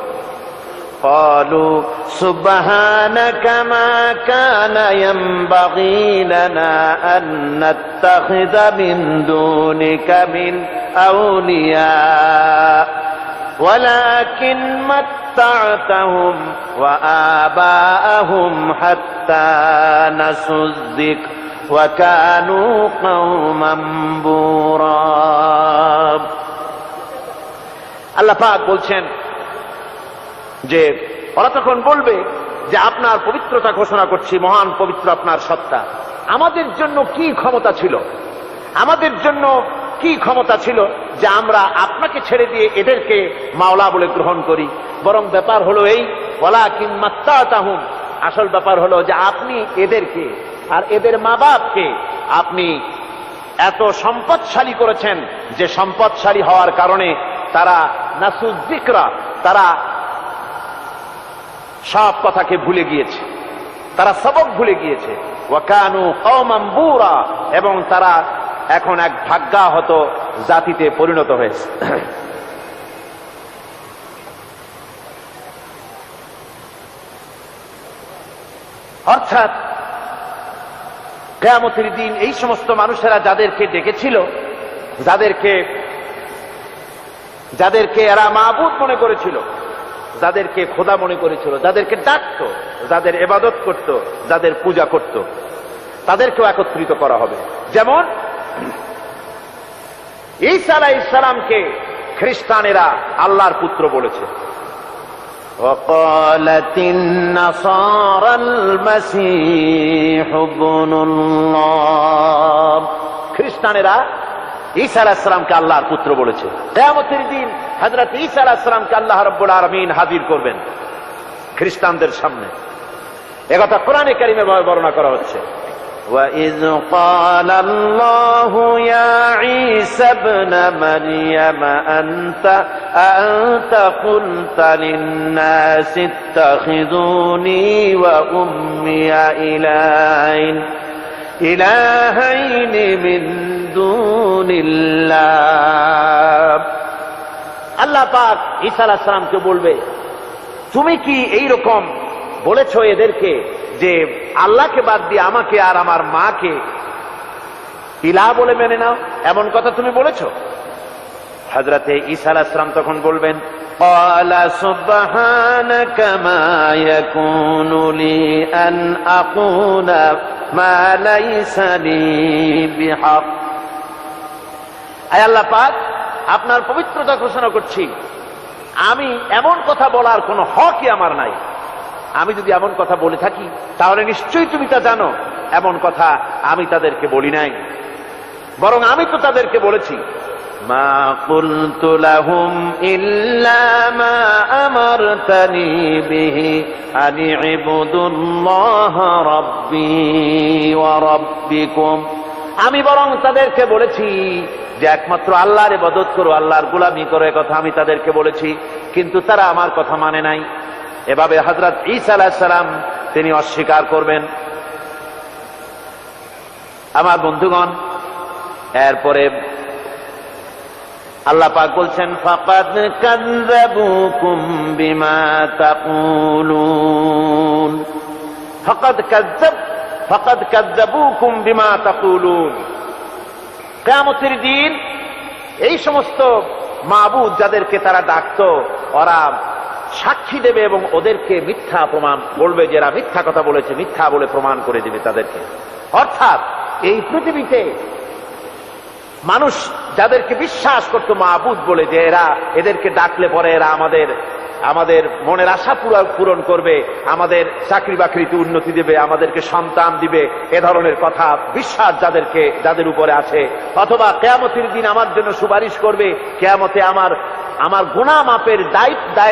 قالوا سبحانك ما كان ينبغي لنا أن نتخذ من دونك من أولياء ولكن متعتهم وآباءهم حتى نسوا الذكر وكانوا قوما بورا। আল্লাহ পাক বলছেন যে ওরা তখন বলবে যে আপনার পবিত্রতা ঘোষণা করছি, মহান পবিত্র আপনার সত্তা। আমাদের জন্য কি ক্ষমতা ছিল, আমাদের জন্য কি ক্ষমতা ছিল যে আমরা আপনাকে ছেড়ে দিয়ে এদেরকে মাওলা বলে গ্রহণ করি? বরং ব্যাপার হলো এই, ওয়ালাকিন মাত্তাতাহুম, আসল ব্যাপার হলো যে আপনি এদেরকে আর এদের মা বাপকে আপনি এত সম্পদশালী করেছেন যে সম্পদশালী হওয়ার কারণে তারা নাসু যিকরা, তারা সব কথাকে ভুলে গিয়েছে, তারা সবক ভুলে গিয়েছে। ওয়া কানু কওমান বুরা, এবং তারা এখন এক ভাগ্যাহত জাতিতে পরিণত হয়েছে। অর্থাৎ কিয়ামতের দিন এই সমস্ত মানুষেরা যাদেরকে ডেকেছিল, যাদেরকে এরা মাবুদ মনে করেছিল, যাদেরকে খোদা মনে করেছিল, যাদেরকে ডাকত, যাদের ইবাদত করত, যাদের পূজা করত, তাদেরকেও একত্রিত করা হবে। যেমন ঈসা আলাইহিস সালামকে খ্রিস্টানেরা আল্লাহর পুত্র বলেছে। وقالت النصارى المسيح ابن الله, খ্রিস্টানেরা ঈসা আলাইহিস সালামকে আল্লাহর পুত্র বলেছে। কিয়ামতের দিন হযরত ঈসা আলাইহিস সালামকে আল্লাহ রাব্বুল আলামিন হাজির করবেন খ্রিস্টানদের সামনে। একথা কোরআনে কারীমে বর্ণনা করা হচ্ছে। وَإِذْ قَالَ اللَّهُ يَا عِيسَى ابْنَ مَرْيَمَ أَنْتَ قُلْتَ لِلنَّاسِ اتَّخِذُونِي وَأُمِّيَ إِلَٰهَيْنِ مِن دُونِ اللَّهِ। আল্লাহ পাক ঈসা আলাইহিস সালামকে বলবে, তুমি কি এইরকম বলেছো এদেরকে যে আল্লাহকে বাদ দিয়ে আমাকে আর আমার মাকে ইলাহ বলে মেনে নাও? এমন কথা তুমি বলেছো? হযরতে ঈসা আলাইহিস সালাম তখন বলবেন, ক্বালা সুবহানাকা মা ইয়াকুনু লি আন আকুলা মা লাইসা লি বিহক। আয় আল্লাহ পাক, আপনার পবিত্রতা ঘোষণা করছি, আমি এমন কথা বলার কোনো হকই আমার নাই। আমি যদি এমন কথা বলে থাকি তাহলে নিশ্চয়ই তুমি তা জানো। এমন কথা আমি তাদেরকে বলি নাই, বরং আমি তো তাদেরকে বলেছি, মা কুলতু লাহুম ইল্লা মা আমারতানি বিহি আন ইবুদুল্লাহা রাব্বি ওয়া রাব্বিকুম। আমি বরং তাদেরকে বলেছি যে একমাত্র আল্লাহর ইবাদত করো, আল্লাহর গোলামি করো, এ কথা আমি তাদেরকে বলেছি, কিন্তু তারা আমার কথা মানে নাই। এভাবে হযরত ঈসা আলাইহিস সালাম তিনি অস্বীকার করবেন। আমার বন্ধুগণ, এরপরে আল্লাহ পাক বলছেন, ফাকাদ কাযযাবুকুম বিমা তাকুলুন, ফাকাদ কাযযাবুকুম বিমা তাকুলুন। কিয়ামতের দিন এই সমস্ত মাবুদ যাদেরকে তারা ডাকতো, ওরা সাক্ষী দেবে এবং ওদেরকে মিথ্যা প্রমাণ বলবে, যে এরা মিথ্যা কথা বলেছে, মিথ্যা বলে প্রমাণ করে দেবে তাদেরকে। অর্থাৎ এই পৃথিবীতে মানুষ যাদেরকে বিশ্বাস করতো মাবুদ বলে, যে এদেরকে ডাকলে পরে এরা আমাদের মনের আশা পূরণ করবে, আমাদের চাকরি বাকরিতে উন্নতি দেবে, আমাদেরকে সন্তান দিবে, এ ধরনের কথা বিশ্বাস যাদের উপরে আছে, অথবা কিয়ামতের দিন আমার জন্য সুপারিশ করবে, কিয়ামতে আমার গুনাহ মাপের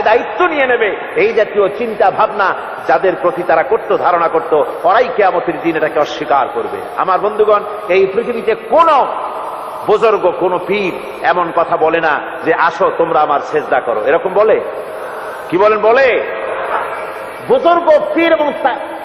দায়িত্ব নিয়ে নেবে, এই জাতীয় চিন্তা ভাবনা যাদের প্রতি তারা ধারণা করত, ওরাই কিয়ামতের দিন এটাকে অস্বীকার করবে। আমার বন্ধুগণ, এই পৃথিবীতে কোনো বুজুর্গ, কোনো পীর এমন কথা বলে না যে আসো তোমরা আমার সেজদা করো, এরকম বলে? কি বলেন? বলে? বুজুর্গ, পীর এবং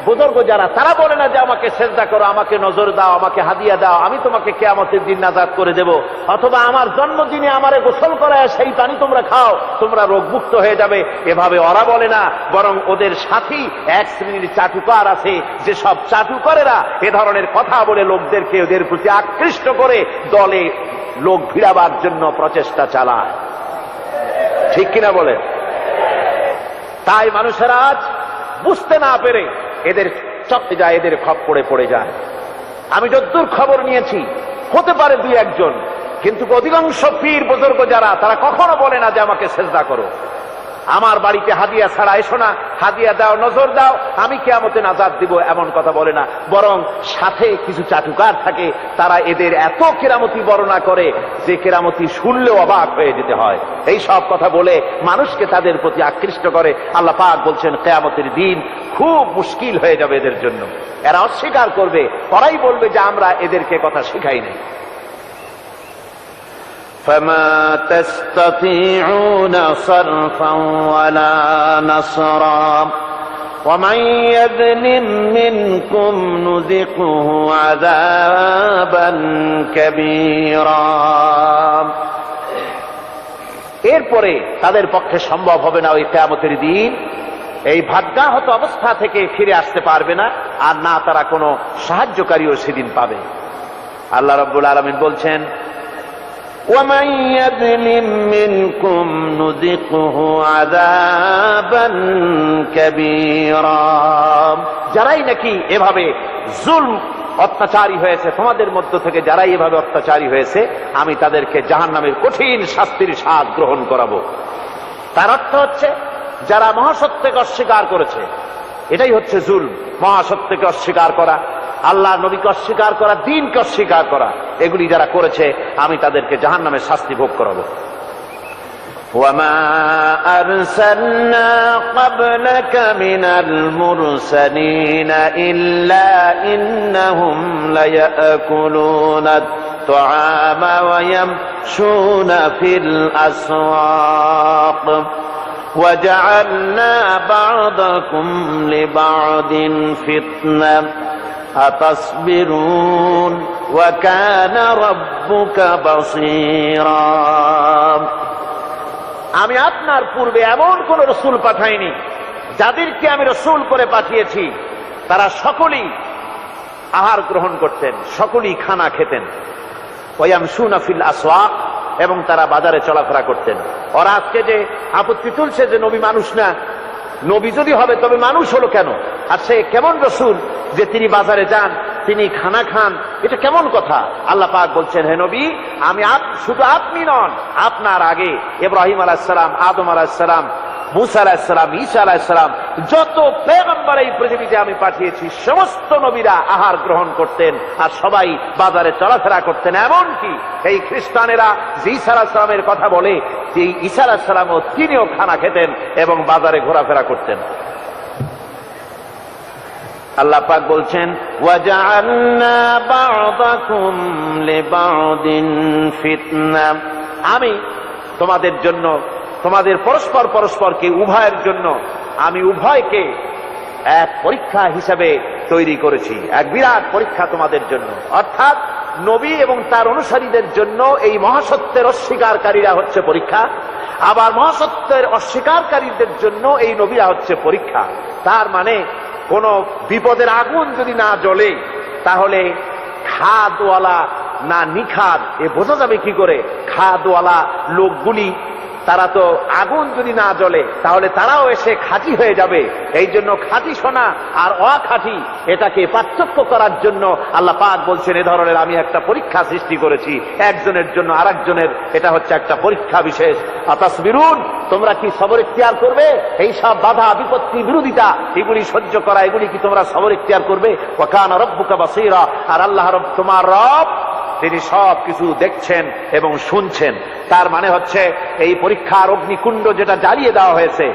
বুজুর্গ যারা, তারা বলে না যে আমাকে সেজদা করো, আমাকে নজর দাও, আমাকে হাদিয়া দাও, আমি তোমাকে কিয়ামতের দিন নাজাত করে দেব, অথবা আমার জন্মদিনে আমারে গোসল করায় সেই পানি তোমরা খাও, তোমরা রোগমুক্ত হয়ে যাবে, এভাবে ওরা বলে না। বরং ওদের সাথী এক শ্রেণীর চাটুকার আছে, যে সব চাটুকারেরা এ ধরনের কথা বলে লোকদেরকে ওদের প্রতি আকৃষ্ট করে দলে লোক ভিড়াবার জন্য প্রচেষ্টা চালায়। ঠিক কিনা বলে? তাই মানুষেরা আজ বুঝতে না পেরে এদের চপে যায়, এদের খপ্পরে পড়ে যায়। আমি যতদূর খবর নিয়েছি, হতে পারে দুই একজন, কিন্তু অধিকাংশ পীর বুজুর্গ যারা, তারা কখনো বলে না যে আমাকে সেজদা করো, আমার বাড়িতে হাদিয়া ছাড়া এসো না, হাদিয়া দাও, নজর দাও, আমি কিয়ামতে নাজাত দিব, এমন কথা বলে না। বরং সাথে কিছু চাটুকার থাকে, তারা এদের এত কেরামতি বর্ণনা করে যে কেরামতি শুনলেও অবাক হয়ে যেতে হয়। এই সব কথা বলে মানুষকে তাদের প্রতি আকৃষ্ট করে। আল্লাহ পাক বলছেন, কিয়ামতের দিন খুব মুশকিল হয়ে যাবে এদের জন্য। এরা অস্বীকার করবে, ওরাই বলবে যে আমরা এদেরকে কথা শিখাই নাই। فما تستطيعون صرفا ولا نصرا ومن يظلم منكم نذقه عذابا كبيرا। এরপরে তাদের পক্ষে সম্ভব হবে না ওই কিয়ামতের দিন এই ভাগ্যাহত অবস্থা থেকে ফিরে আসতে পারবে না, আর না তারা কোনো সাহায্যকারীও সেদিন পাবে। আল্লাহ রাব্বুল আলামিন বলছেন, ومن يظلم منكم نذقه عذابا كبيرا। যারাই নাকি এভাবে জুলম অত্যাচারী হয়েছে, তোমাদের মধ্য থেকে যারাই এভাবে অত্যাচারী হয়েছে, আমি তাদেরকে জাহান্নামের কঠিন শাস্তির স্বাদ গ্রহণ করাবো। তার অর্থ হচ্ছে যারা মহাসত্যকে অস্বীকার করেছে, এটাই হচ্ছে জুলম। মহাসত্যকে অস্বীকার করা, আল্লাহ নবীকে অস্বীকার করা, দ্বীনকে অস্বীকার করা, এগুলি যারা করেছে আমি তাদেরকে জাহান্নামের শাস্তি ভোগ করাবো। ওয়ামা আরসালনা ক্বাবলাকা মিনাল মুরসালিনা ইল্লা ইন্নাহুম লায়াকুলুনাত তুআমা ওয়া ইয়ামশুনা ফিল আসওয়াক وجعلنا بعضكم لبعض فتنة أتصبرون وكان ربك بصيرا। আমি আপনার পূর্বে এমন কোন রসুল পাঠাইনি, যাদেরকে আমি রসুল করে পাঠিয়েছি তারা সকলেই আহার গ্রহণ করতেন, সকলেই খানা খেতেন। ওয়ায়ামশুনা ফিল আসওয়াক, এবং তারা বাজারে চলাফেরা করতেন। ওরা আজকে যে আপত্তি তুলছে যে নবী মানুষ না, নবী যদি হবে তবে মানুষ হলো কেন, আর সে কেমন রসুল যে তিনি বাজারে যান, তিনি খানা খান, এটা কেমন কথা? আল্লাহ পাক বলছেন, হে নবী, আমি শুধু আপনি নন, আপনার আগে ইব্রাহিম আলাইহিস সালাম, আদম আলাইহিস সালাম, মুসা আলাইহিস সালাম, ঈসা আলাইহিস সালাম, যত পয়গম্বর এই পৃথিবীতে আমি পাঠিয়েছি সমস্ত নবীরা আহার গ্রহণ করতেন আর সবাই বাজারে চলাফেরা করতেন। এমনকি এই খ্রিস্টানেরা যে ঈসা আলাইহিস সালামের কথা বলে, যে ঈসা আলাইহিস সালামও তিনিও খানা খেতেন এবং বাজারে ঘোরাফেরা করতেন। আল্লাহ পাক বলছেন, ওয়াজআলনা বা'দাকুম লিবা'দিন ফিতনা, আমি তোমাদের জন্য, তোমাদের পরস্পরকে উভয়ের জন্য আমি উভয়কে এক পরীক্ষা হিসাবে তৈরি করেছি, এক বিরাট পরীক্ষা তোমাদের জন্য। অর্থাৎ নবী এবং তার অনুসারীদের জন্য এই মহাসত্যের অস্বীকারীরা হচ্ছে পরীক্ষা, আবার মহাসত্যের অস্বীকারীদের জন্য এই নবীরা হচ্ছে পরীক্ষা। তার মানে কোন বিপদের আগুন যদি না জ্বলে তাহলে খাদওয়ালা না নিখাদ এ বোঝা যাবে কি করে? খাদওয়ালা লোকগুলি তারা তো আগুন যদি না জ্বলে তাহলে তারাও এসে খাঁটি হয়ে যাবে। এই জন্য খাঁটি সোনা আর অখাঁটি এটাকে পার্থক্য করার জন্য আল্লাহ পাক বলছেন, এ ধরনের আমি একটা পরীক্ষা সৃষ্টি করেছি, একজনের জন্য আরেকজনের এটা হচ্ছে একটা পরীক্ষা বিশেষ। আতাসবিরুন, তোমরা কি সবর ইখতিয়ার করবে? এই সব বাধা বিপত্তি বিরোধিতা এগুলি সহ্য করা, এগুলি কি তোমরা সবর ইখতিয়ার করবে? ওয়া কানা রাব্বুকা বাসীরা, আর আল্লাহ তোমার রব তিনি সব কিছু দেখছেন এবং শুনছেন। তার মানে হচ্ছে এই পরীক্ষার অগ্নিকুণ্ড যেটা জ্বালিয়ে দেওয়া হয়েছে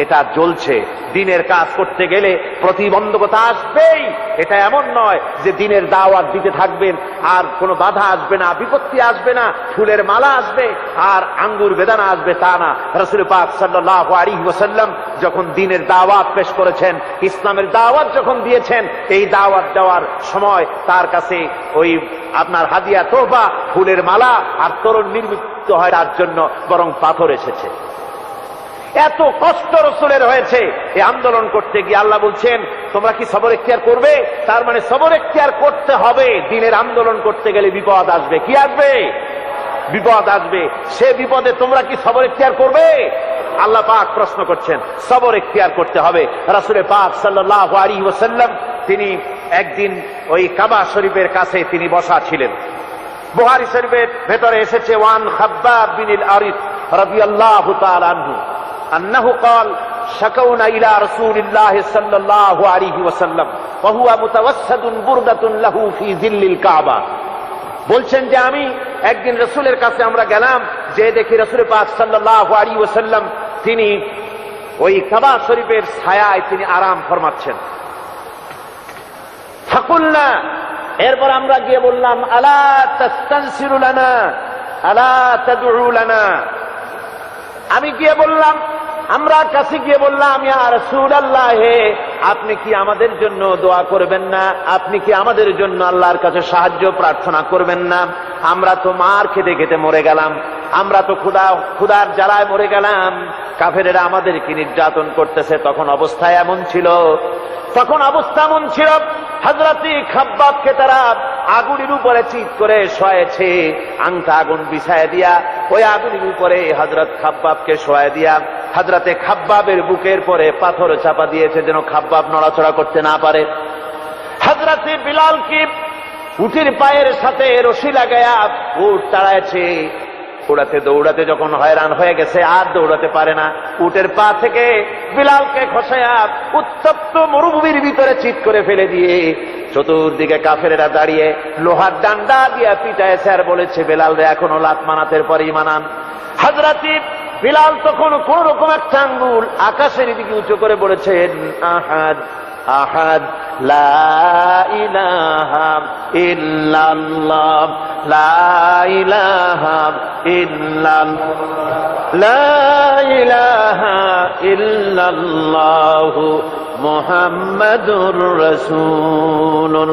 এটা জ্বলছে। দিনের কাজ করতে গেলে প্রতিবন্ধকতা আসবেই, এটা এমন নয় যে দিনের দাওয়াত দিতে থাকবেন আর কোনো বাধা আসবে না, বিপত্তি আসবে না, ফুলের মালা আসবে আর আঙ্গুর বেদানা আসবে, তা না। রাসূল পাক সাল্লাল্লাহু আলাইহি ওয়াসাল্লাম যখন দিনের দাওয়াত পেশ করেছেন, ইসলামের দাওয়াত যখন দিয়েছেন, এই দাওয়াত দেওয়ার সময় তার কাছে ওই আপনার হাদিয়া তোহফা, ফুলের মালা আর তরুণ নির্মিত হয় তার জন্য বরং পাথর এসেছে। এত কষ্ট রসুলের হয়েছে এই আন্দোলন করতে গিয়ে। আল্লাহ বলছেন, তোমরা কি সবর ইখতিয়ার করবে? তার মানে সবর ইখতিয়ার করতে হবে। দিনের আন্দোলন করতে গেলে বিপদ আসবে। কি আসবে? বিপদ আসবে। সে বিপদে তোমরা কি সবর ইখতিয়ার করবে? আল্লাহ পাক প্রশ্ন করছেন, সবর ইখতিয়ার করতে হবে। রাসূল পাক সাল্লাল্লাহু আলাইহি ওয়াসাল্লাম তিনি একদিন ওই কাবা শরীফের কাছে তিনি বসা ছিলেন। বুখারী শরীফের ভেতরে এসেছে, ওয়ান খাব্বাব বিন আরিদ রাদিয়াল্লাহু তাআলা আনহু أنه قال شكونا إلى رسول الله صلى الله عليه وسلم وهو متوسد بردة له في ظل الكعبة। বলছেন যে আমি একদিন রাসূলের কাছে আমরা গেলাম, যে দেখি রাসূল পাক সাল্লাল্লাহু আলাইহি ওয়াসাল্লাম তিনি ওই কাবা শরীফের ছায়ায় তিনি আরাম ফরমাচ্ছেন। ফাকুলনা, এরপর আমরা গিয়ে বললাম, আলা তাস্তানসিরু লানা আলা তাদউ লানা। আমি গিয়ে বললাম, আমরা কাছে গিয়ে বললাম, ইয়া রাসূলুল্লাহ, আপনি কি আমাদের জন্য দোয়া করবেন না? আপনি কি আমাদের জন্য আল্লাহর কাছে সাহায্য প্রার্থনা করবেন না? আমরা তো মার খেতে খেতে মরে গেলাম, আমরা তো ক্ষুধার জ্বালায় মরে গেলাম, কাফেরেরা আমাদেরকে নির্যাতন করতেছে। তখন অবস্থা এমন ছিল, হযরত খাব্বাবকে তারা আগুনের উপরে চিৎ করে শোয়াছে, আংটা আগুন বিছায় দিয়া ওই আগুনের উপরে হযরত খাব্বাবকে শোয়ায় দিয়া হযরতে খাব্বাবের বুকের পরে পাথর চাপা দিয়েছে যেন খাব্বাব নড়াচড়া করতে না পারে। হযরতে বিলালকে উটের পায়ের সাথে রশি লাগায়া উট তাড়াইছে। দৌড়াতে যখন হয়রান হয়ে গেছে, আর দৌড়াতে পারে না, উটের পা থেকে বিলালকে খসায়া উত্তপ্ত মরুভূমির ভিতরে চিৎ করে ফেলে দিয়ে চতুর্দিকে কাফেরেরা দাঁড়িয়ে লোহার ডান্ডা দিয়া পিটাইছে আর বলেছে, বেলাল রে এখনো লাত মানাতের পরেই মানান। হযরত বিলাল তখন কোন রকম একটা আঙ্গুল আকাশের দিকে উঁচু করে বলেছেন, আহাদ আহাদ লা ইলাহা ইল্লাল্লাহ লা ইলাহা ইল্লাল্লাহ লা ইলাহা ইল্লাল্লাহু মুহাম্মাদুর রাসূলুল্লাহ।